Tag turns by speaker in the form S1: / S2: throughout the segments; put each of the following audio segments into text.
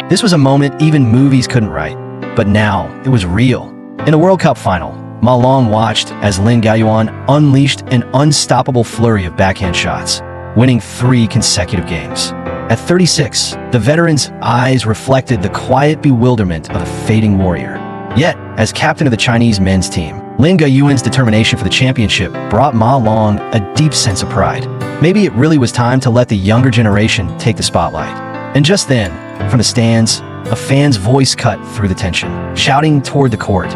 S1: This was a moment even movies couldn't write, but now it was real. In the World Cup final, Ma Long watched as Lin Gaoyuan unleashed an unstoppable flurry of backhand shots, winning 3 consecutive games. At 36, the veteran's eyes reflected the quiet bewilderment of a fading warrior. Yet, as captain of the Chinese men's team, Lin Gaoyuan's determination for the championship brought Ma Long a deep sense of pride. Maybe it really was time to let the younger generation take the spotlight. And just then, from the stands, a fan's voice cut through the tension, shouting toward the court.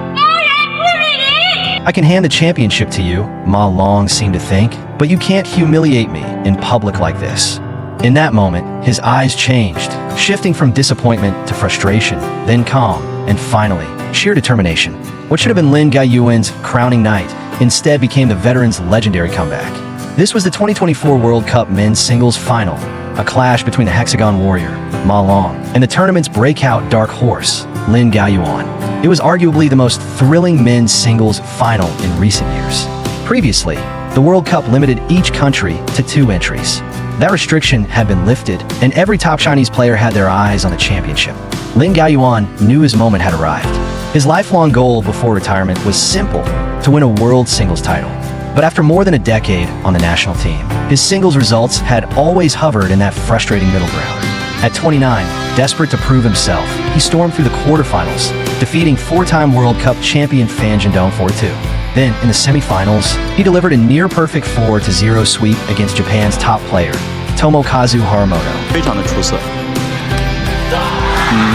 S1: I can hand the championship to you, Ma Long seemed to think, but you can't humiliate me in public like this. In that moment, his eyes changed, shifting from disappointment to frustration, then calm, and finally, sheer determination. What should have been Lin Gaoyuan's crowning night instead became the veteran's legendary comeback. This was the 2024 World Cup men's singles final, a clash between the Hexagon Warrior, Ma Long, and the tournament's breakout dark horse, Lin Gaoyuan. It was arguably the most thrilling men's singles final in recent years. Previously, the World Cup limited each country to 2 entries. That restriction had been lifted, and every top Chinese player had their eyes on the championship. Lin Gaoyuan knew his moment had arrived. His lifelong goal before retirement was simple: to win a world singles title. But after more than a decade on the national team, his singles results had always hovered in that frustrating middle ground. At 29, desperate to prove himself, he stormed through the quarterfinals, defeating 4-time World Cup champion Fan Zhendong 4-2. Then, in the semifinals, he delivered a near-perfect 4-0 sweep against Japan's top player, Tomokazu Haramoto.
S2: 非常的出色。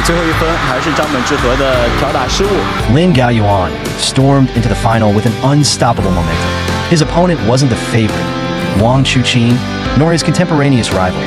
S2: 最后一分还是张本智和的挑打失误。
S1: Lin Gaoyuan stormed into the final with an unstoppable momentum. His opponent wasn't the favorite, Wang Chuqin, nor his contemporaneous rival,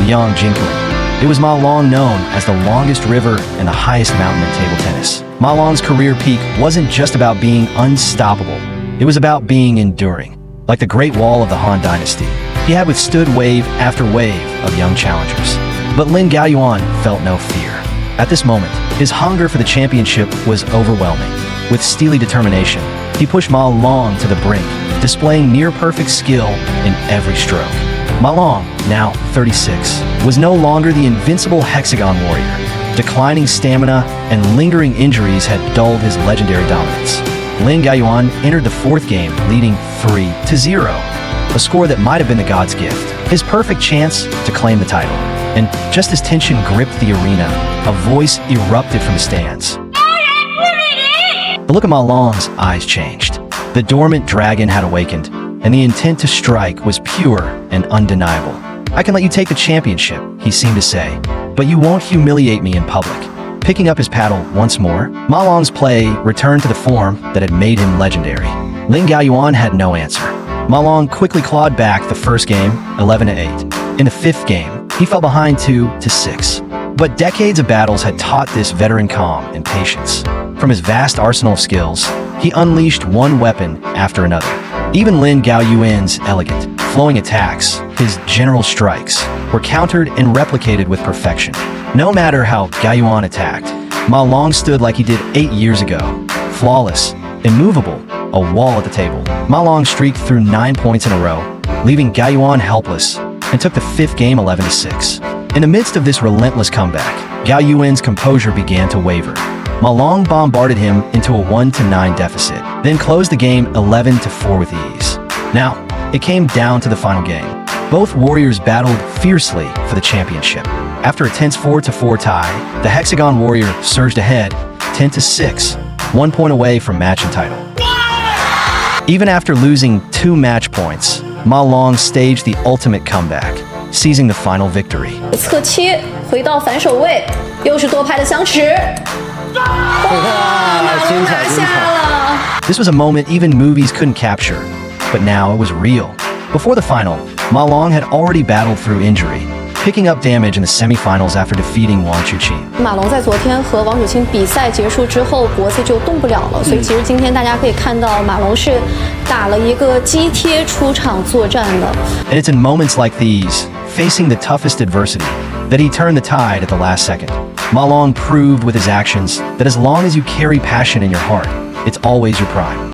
S1: Liang Jingling. It was Ma Long, known as the longest river and the highest mountain in table tennis. Ma Long's career peak wasn't just about being unstoppable. It was about being enduring. Like the Great Wall of the Han Dynasty, he had withstood wave after wave of young challengers. But Lin Gaoyuan felt no fear. At this moment, his hunger for the championship was overwhelming. With steely determination, he pushed Ma Long to the brink, displaying near-perfect skill in every stroke. Ma Long, now 36, was no longer the invincible Hexagon Warrior. Declining stamina and lingering injuries had dulled his legendary dominance. Lin Gaoyuan entered the 4th game leading 3-0, a score that might have been the God's gift, his perfect chance to claim the title. And just as tension gripped the arena, a voice erupted from the stands. The look of Ma Long's eyes changed. The dormant dragon had awakened, and the intent to strike was pure and undeniable. I can let you take the championship, he seemed to say, but you won't humiliate me in public. Picking up his paddle once more, Ma Long's play returned to the form that had made him legendary. Lin Gaoyuan had no answer. Ma Long quickly clawed back the first game, 11-8. In the 5th game, he fell behind 2-6. But decades of battles had taught this veteran calm and patience. From his vast arsenal of skills, he unleashed one weapon after another. Even Lin Gaoyuan's elegant, flowing attacks, his general strikes, were countered and replicated with perfection. No matter how Gaoyuan attacked, Ma Long stood like he did 8 years ago, flawless, immovable, a wall at the table. Ma Long streaked through 9 points in a row, leaving Gaoyuan helpless, and took the 5th game 11-6. In the midst of this relentless comeback, Gaoyuan's composure began to waver. Ma Long bombarded him into a 1-9 deficit, then closed the game 11-4 with ease. Now, it came down to the final game. Both warriors battled fiercely for the championship. After a tense 4-4 tie, the Hexagon Warrior surged ahead 10-6, 1 point away from match and title. Even after losing 2 match points, Ma Long staged the ultimate comeback, seizing the final victory.
S3: 侧切回到反手位，又是多拍的相持。哇，马龙拿下了。
S1: This was a moment even movies couldn't capture, but now it was real. Before the final, Ma Long had already battled through injury, picking up damage in the semifinals after defeating Wang Chuqin.
S3: 马龙在昨天和王楚钦比赛结束之后，脖子就动不了了，所以其实今天大家可以看到，马龙是打了一个肌贴出场作战的。
S1: And it's in moments like these, facing the toughest adversity, that he turned the tide at the last second. Ma Long proved with his actions that as long as you carry passion in your heart, it's always your prime.